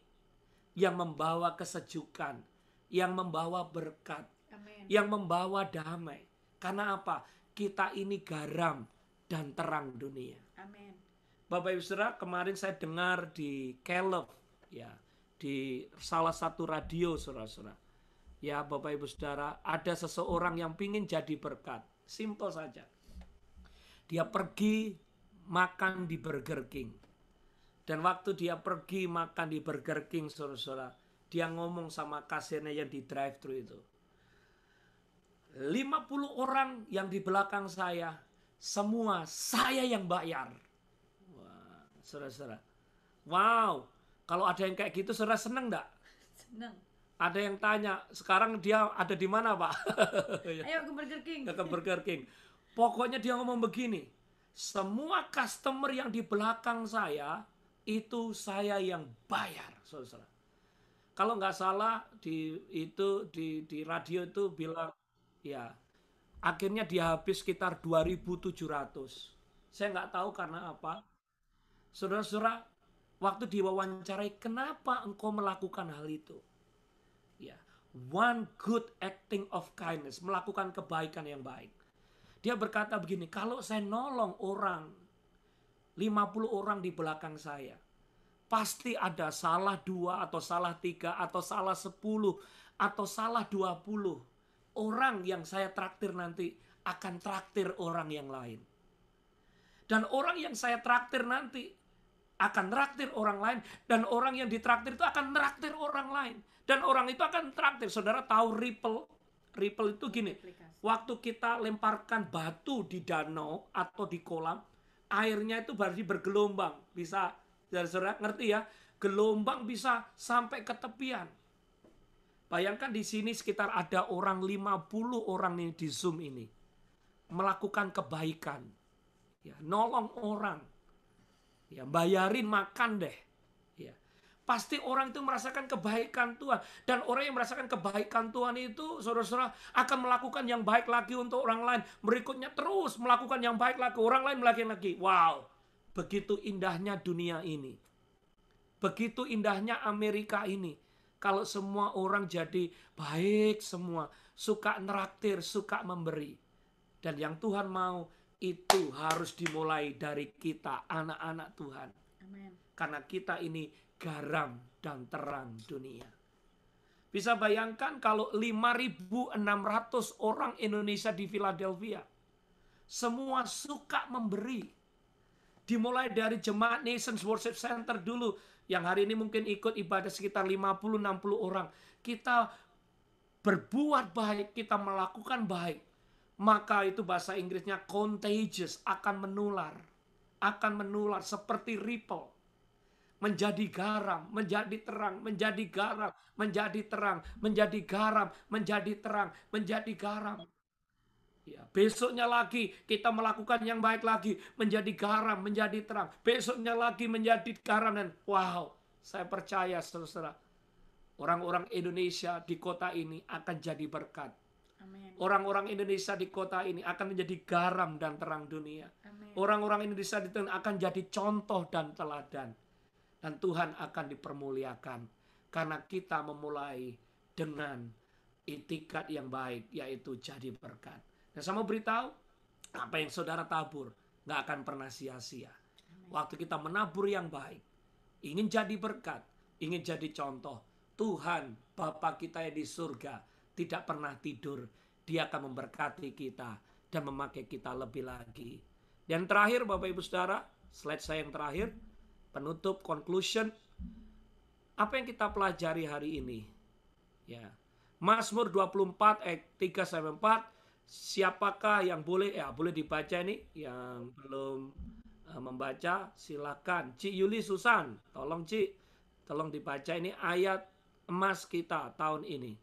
yang membawa kesejukan, yang membawa berkat, Amin. yang membawa damai. Karena apa? Kita ini garam dan terang dunia. Amin. Bapak Ibu Saudara, kemarin saya dengar di Caleb, ya, di salah satu radio saudara-saudara. Ya Bapak Ibu Saudara, ada seseorang yang pingin jadi berkat. Simple saja. Dia pergi makan di Burger King. Dan waktu dia pergi makan di Burger King, saudara-saudara, dia ngomong sama kasirnya yang di drive-thru itu. 50 orang yang di belakang saya, semua saya yang bayar. Wah, saudara-saudara. Wow, kalau ada yang kayak gitu, saudara seneng enggak? Senang. Ada yang tanya, sekarang dia ada di mana Pak? Ayo ke Burger King. Ke Burger King. Pokoknya dia ngomong begini. Semua customer yang di belakang saya itu saya yang bayar, saudara. Kalau nggak salah di radio itu bilang ya akhirnya dia habis sekitar 2.700. Saya nggak tahu karena apa. Saudara-saudara, waktu diwawancarai kenapa engkau melakukan hal itu? Ya, one good acting of kindness, melakukan kebaikan yang baik. Dia berkata begini, kalau saya nolong orang, 50 orang di belakang saya, pasti ada salah 2 atau salah 3 atau salah 10 atau salah 20. Orang yang saya traktir nanti akan traktir orang yang lain. Dan orang yang saya traktir nanti akan traktir orang lain. Dan orang yang ditraktir itu akan traktir orang lain. Dan orang itu akan traktir. Saudara tahu ripple? Ripple itu gini. Waktu kita lemparkan batu di danau atau di kolam, airnya itu berarti bergelombang. Bisa, saudara ngerti ya? Gelombang bisa sampai ke tepian. Bayangkan di sini sekitar ada orang 50 orang nih di Zoom ini. Melakukan kebaikan. Ya, nolong orang. Ya, bayarin makan deh. Ya. Pasti orang itu merasakan kebaikan Tuhan. Dan orang yang merasakan kebaikan Tuhan itu, saudara-saudara, akan melakukan yang baik lagi untuk orang lain. Berikutnya terus melakukan yang baik lagi. Orang lain melakukan lagi. Wow, begitu indahnya dunia ini. Begitu indahnya Amerika ini. Kalau semua orang jadi baik semua. Suka neraktir, suka memberi. Dan yang Tuhan mau, itu harus dimulai dari kita, anak-anak Tuhan. Amin. Karena kita ini garam dan terang dunia. Bisa bayangkan kalau 5.600 orang Indonesia di Philadelphia. Semua suka memberi. Dimulai dari Jemaat Nations Worship Center dulu. Yang hari ini mungkin ikut ibadah sekitar 50-60 orang. Kita berbuat baik, kita melakukan baik. Maka itu bahasa Inggrisnya contagious, akan menular. Akan menular seperti ripple. menjadi garam, menjadi terang, menjadi garam, menjadi terang, menjadi garam, menjadi terang, menjadi garam. Ya, besoknya lagi kita melakukan yang baik lagi, menjadi garam, menjadi terang. Besoknya lagi menjadi garam, dan wow, saya percaya saudara, orang-orang Indonesia di kota ini akan jadi berkat. Amin. Orang-orang Indonesia di kota ini akan menjadi garam dan terang dunia. Amin. Orang-orang Indonesia di kota akan jadi contoh dan teladan. Dan Tuhan akan dipermuliakan karena kita memulai dengan itikat yang baik, yaitu jadi berkat. Dan saya mau beritahu, apa yang saudara tabur gak akan pernah sia-sia. Waktu kita menabur yang baik, ingin jadi berkat, ingin jadi contoh, Tuhan Bapa kita yang di surga tidak pernah tidur. Dia akan memberkati kita dan memakai kita lebih lagi. Dan terakhir Bapak Ibu Saudara, slide saya yang terakhir, penutup, conclusion. Apa yang kita pelajari hari ini? Ya, Mazmur 24 ayat 3-4. Siapakah yang boleh dibaca ini? Yang belum membaca silakan. Cik Yuli Susan, tolong Cik, tolong dibaca ini ayat emas kita tahun ini.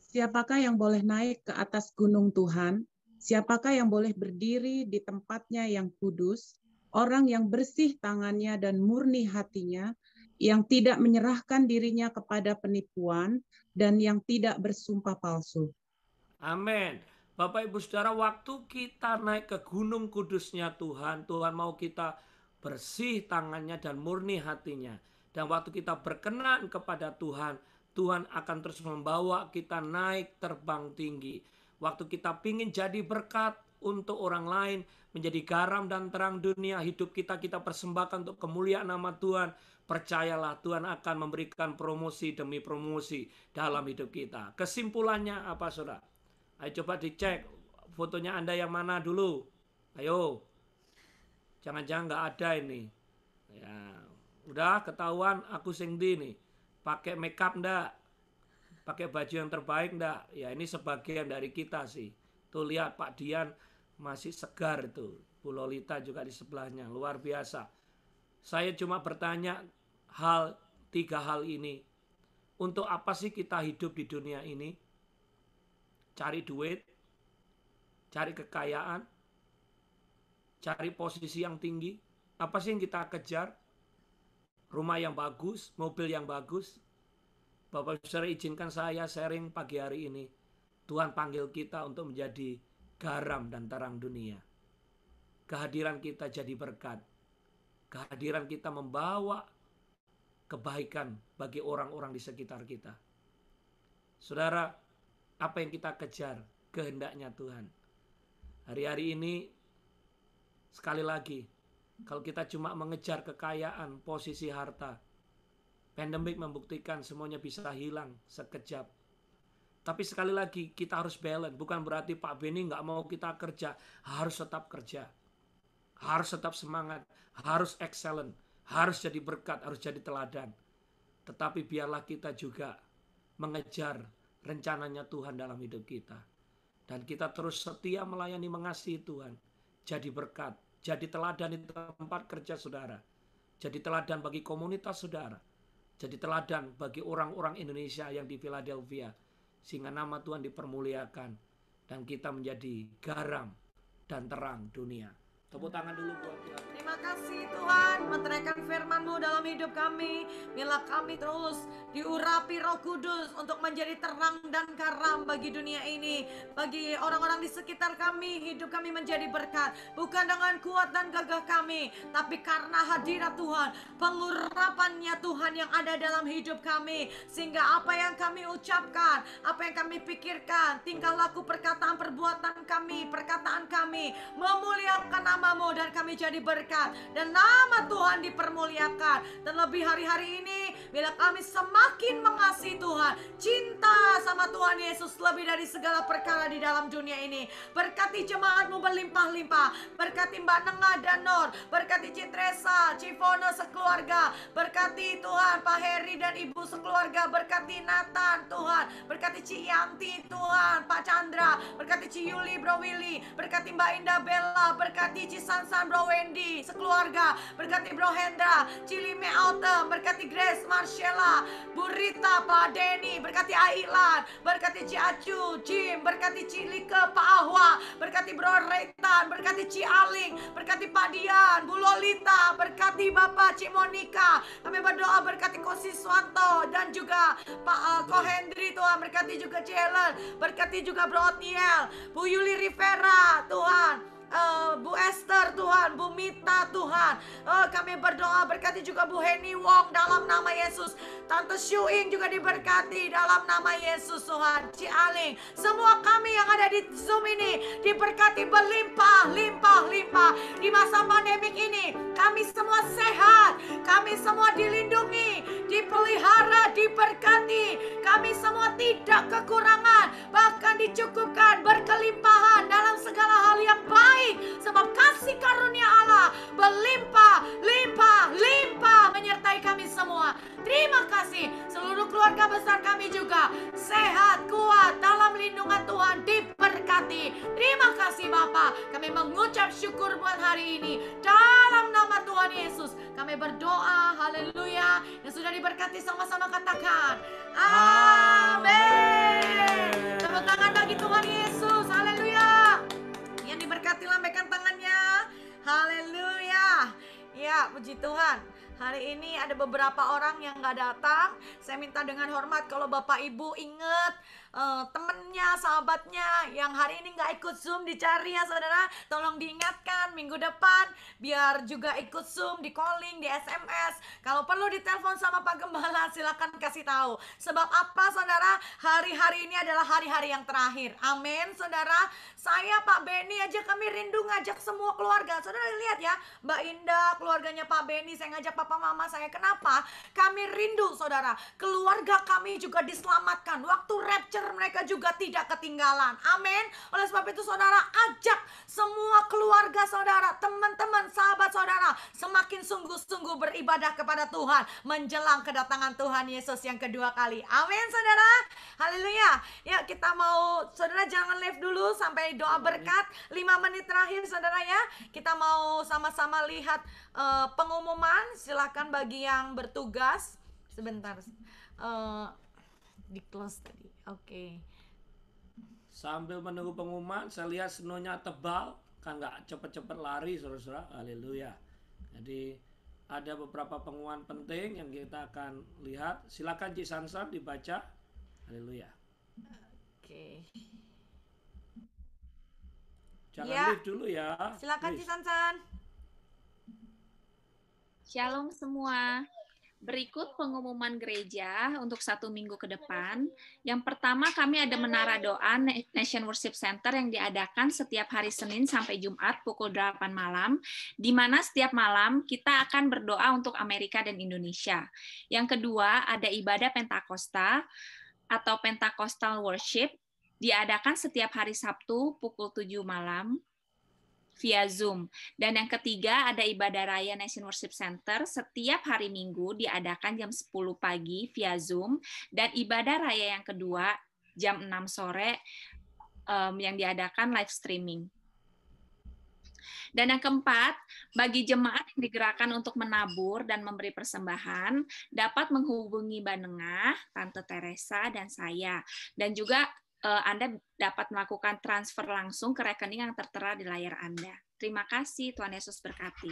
Siapakah yang boleh naik ke atas gunung Tuhan? Siapakah yang boleh berdiri di tempatnya yang kudus? Orang yang bersih tangannya dan murni hatinya, yang tidak menyerahkan dirinya kepada penipuan, dan yang tidak bersumpah palsu. Amin. Bapak Ibu Saudara, waktu kita naik ke gunung kudusnya Tuhan, Tuhan mau kita bersih tangannya dan murni hatinya. Dan waktu kita berkenan kepada Tuhan, Tuhan akan terus membawa kita naik terbang tinggi. Waktu kita pingin jadi berkat untuk orang lain, menjadi garam dan terang dunia, hidup kita persembahkan untuk kemuliaan nama Tuhan. Percayalah, Tuhan akan memberikan promosi demi promosi dalam hidup kita. Kesimpulannya apa, saudara? Ayo coba dicek fotonya Anda yang mana dulu. Ayo. Jangan-jangan nggak ada ini. Ya, udah ketahuan aku sing di nih. Pakai makeup ndak? Pakai baju yang terbaik ndak? Ya, ini sebagian dari kita sih. Tuh lihat Pak Dian masih segar tuh. Bu Lolita juga di sebelahnya, luar biasa. Saya cuma bertanya 3 hal ini. Untuk apa sih kita hidup di dunia ini? Cari duit, cari kekayaan, cari posisi yang tinggi. Apa sih yang kita kejar? Rumah yang bagus, mobil yang bagus. Bapak Saudara, izinkan saya sharing pagi hari ini. Tuhan panggil kita untuk menjadi garam dan terang dunia. Kehadiran kita jadi berkat. Kehadiran kita membawa kebaikan bagi orang-orang di sekitar kita. Saudara, apa yang kita kejar? Kehendaknya Tuhan. Hari-hari ini, sekali lagi, kalau kita cuma mengejar kekayaan, posisi harta, pandemik membuktikan semuanya bisa hilang sekejap. Tapi sekali lagi, kita harus balance. Bukan berarti Pak Beni nggak mau kita kerja. Harus tetap kerja. Harus tetap semangat. Harus excellent. Harus jadi berkat. Harus jadi teladan. Tetapi biarlah kita juga mengejar rencananya Tuhan dalam hidup kita. Dan kita terus setia melayani, mengasihi Tuhan. Jadi berkat. Jadi teladan di tempat kerja saudara. Jadi teladan bagi komunitas saudara. Jadi teladan bagi orang-orang Indonesia yang di Philadelphia. Sehingga nama Tuhan dipermuliakan. Dan kita menjadi garam dan terang dunia. Tepuk tangan dulu buat Tuhan. Terima kasih Tuhan, meteraikan firman-Mu dalam hidup kami. Biarlah kami terus diurapi Roh Kudus untuk menjadi terang dan garam bagi dunia ini. Bagi orang-orang di sekitar kami, hidup kami menjadi berkat. Bukan dengan kuat dan gagah kami, tapi karena hadirat Tuhan, pengurapannya Tuhan yang ada dalam hidup kami. Sehingga apa yang kami ucapkan, apa yang kami pikirkan, tingkah laku, perkataan, perbuatan kami, perkataan kami, memuliakan nama-Mu dan kami jadi berkat. Dan nama Tuhan dipermuliakan. Dan lebih hari-hari ini Bila kami semakin mengasihi Tuhan, cinta sama Tuhan Yesus lebih dari segala perkara di dalam dunia ini. Berkati jemaat-Mu berlimpah-limpah. Berkati Mbak Nengah dan Nur. Berkati Citresa, Cifono sekeluarga. Berkati Tuhan Pak Heri dan Ibu sekeluarga. Berkati Nathan Tuhan. Berkati Ci Yanti Tuhan, Pak Chandra. Berkati Ci Yuli, Bro Willy. Berkati Mbak Indah Bella. Berkati Ci Sansan, Bro Wendy sekeluarga. Berkati Bro Hendra, Ci Lime Autumn. Berkati Grace, Marcella, Bu Rita, Pak Denny. Berkati Ailan. Berkati Ci Acu, Jim. Berkati Ci Like, Pak Ahwa. Berkati Bro Retan. Berkati Ci Aling. Berkati Pak Dian, Bu Lolita. Berkati Bapak Ci Monica. Kami berdoa berkati Ko Siswanto dan juga Pak Ko Hendri Tuhan. Berkati juga Ci Helen. Berkati juga Bro Otniel, Bu Yuli Rivera Tuhan. Bu Esther Tuhan, Bu Mita Tuhan. Kami berdoa berkati juga Bu Heni Wong dalam nama Yesus. Tante Shuing juga diberkati dalam nama Yesus Tuhan. Ci Aling, semua kami yang ada di Zoom ini diberkati berlimpah, limpah, limpah. Di masa pandemik ini kami semua sehat, kami semua dilindungi, dipelihara, diberkati. Kami semua tidak kekurangan, bahkan dicukupkan berkelimpahan dalam segala hal yang baik. Sebab kasih karunia Allah berlimpah, limpah, limpah menyertai kami semua. Terima kasih. Seluruh keluarga besar kami juga sehat, kuat dalam lindungan Tuhan, diberkati. Terima kasih Bapa. Kami mengucap syukur buat hari ini. Dalam nama Tuhan Yesus kami berdoa. Haleluya. Yang sudah diberkati sama-sama katakan amin. Tepuk tangan bagi Tuhan Yesus. Haleluya. Yang diberkati lambaikan tangannya. Haleluya. Ya, puji Tuhan. Hari ini ada beberapa orang yang gak datang. Saya minta dengan hormat kalau Bapak Ibu ingat temennya, sahabatnya yang hari ini gak ikut Zoom, dicari ya saudara. Tolong diingatkan minggu depan biar juga ikut Zoom, di calling, di SMS. Kalau perlu ditelepon sama Pak Gembala, silakan kasih tahu. Sebab apa saudara? Hari-hari ini adalah hari-hari yang terakhir. Amin saudara. Saya, Pak Benny aja kami rindu ngajak semua keluarga. Saudara lihat ya, Mbak Indah, keluarganya Pak Benny, saya ngajak papa mama saya. Kenapa? Kami rindu saudara. Keluarga kami juga diselamatkan. Waktu rapture mereka juga tidak ketinggalan. Amin. Oleh sebab itu saudara, ajak semua keluarga saudara, teman-teman, sahabat saudara, semakin sungguh-sungguh beribadah kepada Tuhan menjelang kedatangan Tuhan Yesus yang kedua kali. Amin saudara. Haleluya. Ya, kita mau saudara jangan live dulu sampai doa berkat. 5 menit terakhir saudara ya. Kita mau sama-sama lihat pengumuman. Silakan bagi yang bertugas. Sebentar. Di close tadi. Oke. Sambil menunggu pengumuman, saya lihat snownya tebal, kan nggak cepet-cepet lari, saudara-saudara. Haleluya. Jadi ada beberapa pengumuman penting yang kita akan lihat. Silakan Ci Sansan dibaca. Haleluya. Oke. Jangan Ya. live dulu ya. Silakan Please. Ci Sansan. Shalom semua. Berikut pengumuman gereja untuk 1 minggu ke depan. Yang pertama, kami ada Menara Doa Nation Worship Center yang diadakan setiap hari Senin sampai Jumat pukul 8 malam, di mana setiap malam kita akan berdoa untuk Amerika dan Indonesia. Yang kedua, ada ibadah Pentakosta atau Pentecostal Worship, diadakan setiap hari Sabtu pukul 7 malam, via Zoom. Dan yang ketiga ada ibadah raya Nation Worship Center setiap hari Minggu diadakan jam 10 pagi via Zoom, dan ibadah raya yang kedua jam 6 sore yang diadakan live streaming. Dan yang keempat, bagi jemaat yang digerakkan untuk menabur dan memberi persembahan, dapat menghubungi Mbak Nengah, Tante Teresa, dan saya. Dan juga Anda dapat melakukan transfer langsung ke rekening yang tertera di layar Anda. Terima kasih, Tuhan Yesus berkati.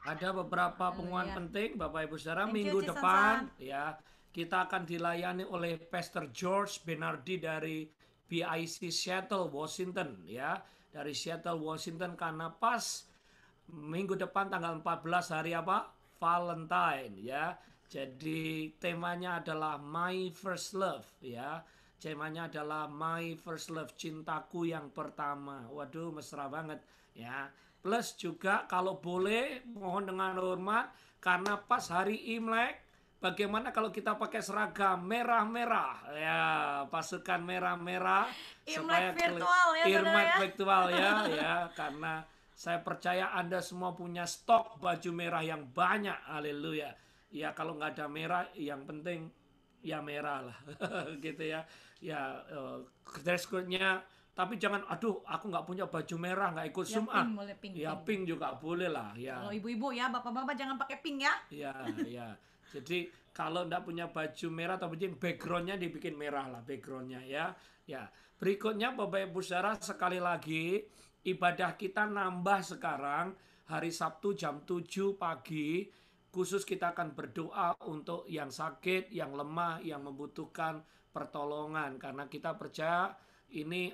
Ada beberapa pengumuman penting, Bapak Ibu Saudara. Thank you, Minggu Ci depan Sansan. ya kita akan dilayani oleh Pastor George Benardi dari BIC Seattle, Washington ya. Dari Seattle, Washington, karena pas minggu depan tanggal 14 hari apa? Valentine ya. Jadi temanya adalah My First Love ya. Temanya adalah My First Love, cintaku yang pertama. Waduh, mesra banget ya. Plus juga kalau boleh mohon dengan hormat, karena pas hari Imlek bagaimana kalau kita pakai seragam merah-merah? Ya, pasukan merah-merah. Imlek virtual ya, saudara Imlek ya. virtual ya, ya, karena saya percaya Anda semua punya stok baju merah yang banyak. Haleluya. Ya, kalau nggak ada merah, yang penting ya merah lah. Gitu ya. Ya, dress code-nya. Tapi jangan, aduh, aku nggak punya baju merah, nggak ikut Ya, Zoom ah. pink boleh, pink, Ya, pink. pink juga boleh lah. Ya. Kalau ibu-ibu ya, bapak-bapak jangan pakai pink ya. Ya, ya. Jadi kalau nggak punya baju merah atau baju backgroundnya dibikin merah lah backgroundnya ya. Ya. Berikutnya Bapak Ibu Saudara, sekali lagi ibadah kita nambah sekarang hari Sabtu jam 7 pagi. Khusus kita akan berdoa untuk yang sakit, yang lemah, yang membutuhkan pertolongan. Karena kita percaya ini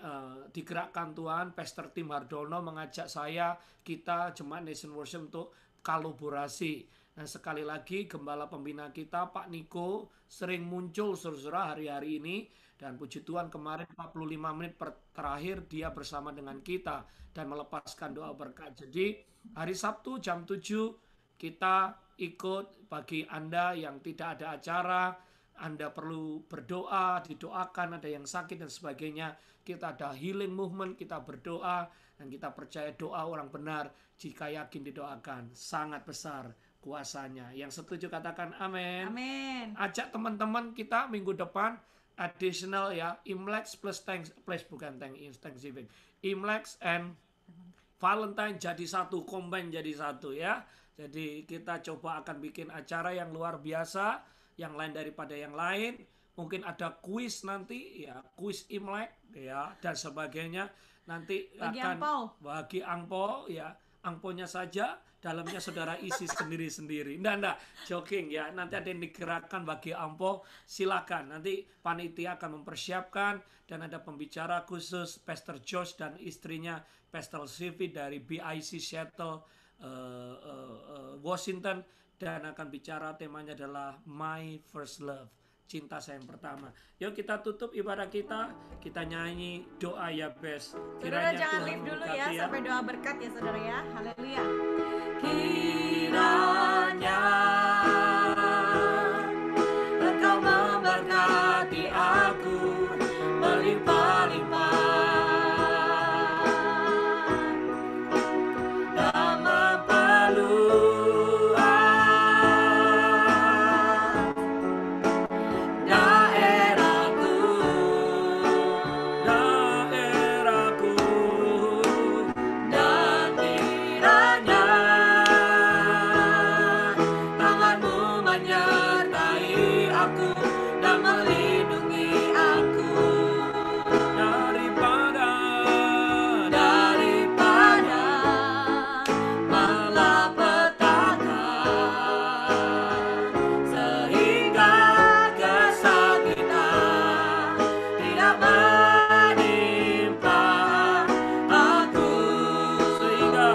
digerakkan Tuhan. Pastor Tim Hardono mengajak saya, kita Jemaat Nation Worship untuk kolaborasi. Nah, sekali lagi gembala pembina kita Pak Niko sering muncul saudara hari-hari ini, dan puji Tuhan kemarin 45 menit terakhir dia bersama dengan kita dan melepaskan doa berkat. Jadi hari Sabtu jam 7 kita ikut. Bagi Anda yang tidak ada acara, Anda perlu berdoa, didoakan, ada yang sakit dan sebagainya, kita ada healing movement, kita berdoa, dan kita percaya doa orang benar jika yakin didoakan, sangat besar kuasanya. Yang setuju katakan amin. Amin. Ajak teman-teman kita minggu depan additional ya, Imlek plus Thanksgiving. Imlek and Valentine jadi satu, combine jadi satu ya. Jadi kita coba akan bikin acara yang luar biasa, yang lain daripada yang lain. Mungkin ada kuis nanti ya, kuis Imlek ya dan sebagainya. Nanti Bagi akan angpau. bagi angpau ya, angpaunya saja dalamnya saudara isi sendiri-sendiri. Nggak, joking ya. Nanti ada yang digerakkan bagi angpau, silakan. Nanti panitia akan mempersiapkan dan ada pembicara khusus Pastor Josh dan istrinya Pastor Sylvie dari BIC Seattle, Washington, dan akan bicara temanya adalah My First Love, cinta saya yang pertama. Yuk kita tutup ibadah kita nyanyi doa ya best. Saudara jangan leave dulu ya, memberkati sampai doa berkat ya saudara ya. Haleluya. Kiranya Engkau memberkati aku berlimpah-limpah dan memperluas daerahku, dan kiranya tanganmu menyertai aku dan melindungi aku daripada malapetaka, sehingga kesakitan tidak menimpa aku, sehingga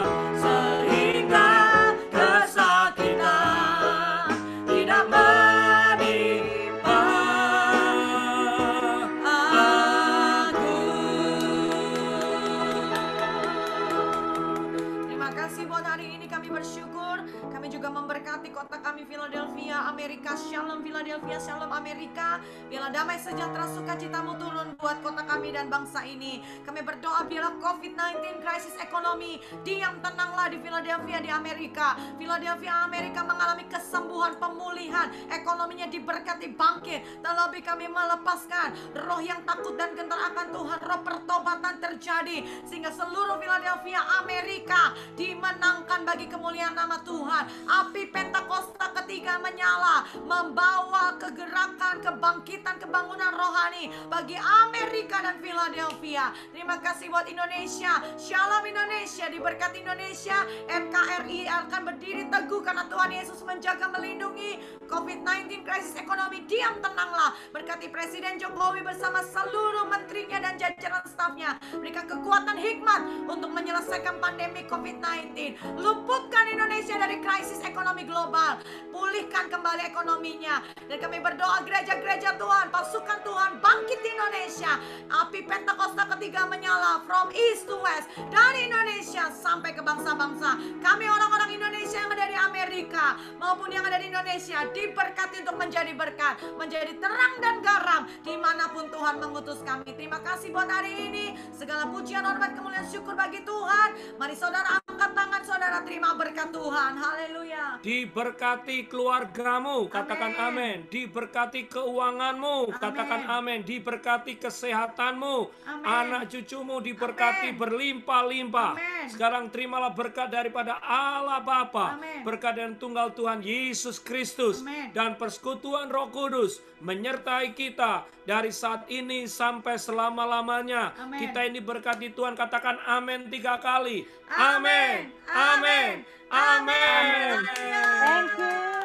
kesakitan tidak menimpa aku. Terima kasih buat hari ini, kami bersyukur. Kami juga memberkati kota kami Philadelphia, Amerika. Shalom Philadelphia, Shalom Amerika. Biarlah damai sejahtera sukacitamu turun buat kota kami dan bangsa ini. Kami berdoa biarlah COVID-19 krisis ekonomi diam tenanglah di Philadelphia di Amerika. Philadelphia Amerika mengalami kesembuhan, pemulihan, ekonominya diberkati, bangkit. Terlebih kami melepaskan roh yang takut dan gentar akan Tuhan. Roh pertobatan terjadi sehingga seluruh Philadelphia Amerika dimenangkan bagi kemuliaan nama Tuhan. Api Pentakosta ketiga menyala, membawa kegerakan, kebangkitan, kebangunan rohani bagi Amerika dan Philadelphia. Terima kasih buat Indonesia. Shalom Indonesia, diberkati Indonesia. NKRI akan berdiri teguh karena Tuhan Yesus menjaga, melindungi. COVID-19 krisis ekonomi diam tenanglah. Berkati Presiden Jokowi bersama seluruh menterinya dan jajaran stafnya. Berikan kekuatan hikmat untuk menyelesaikan pandemi COVID-19. Luputkan Indonesia dari krisis ekonomi global. Pulihkan pulihkan kembali ekonominya. Dan kami berdoa gereja-gereja Tuhan, pasukan Tuhan bangkit di Indonesia. Api Pentakosta ketiga menyala from east to west, dari Indonesia sampai ke bangsa-bangsa. Kami orang-orang Indonesia yang ada di Amerika maupun yang ada di Indonesia diberkati untuk menjadi berkat, menjadi terang dan garam dimanapun Tuhan mengutus kami. Terima kasih buat hari ini. Segala pujian, hormat, kemuliaan, syukur bagi Tuhan. Mari saudara angkat tangan, saudara terima berkat Tuhan. Haleluya. Diberkati keluargamu, katakan amin. Diberkati keuanganmu, katakan amin. Diberkati kesehatanmu, anak cucumu diberkati berlimpah-limpah. Sekarang terimalah berkat daripada Allah Bapa, berkat dan tunggal Tuhan Yesus Kristus, dan persekutuan Roh Kudus menyertai kita dari saat ini sampai selama-lamanya. Kita ini berkati Tuhan, katakan amin 3 kali. Amin, amin, amin. Thank you.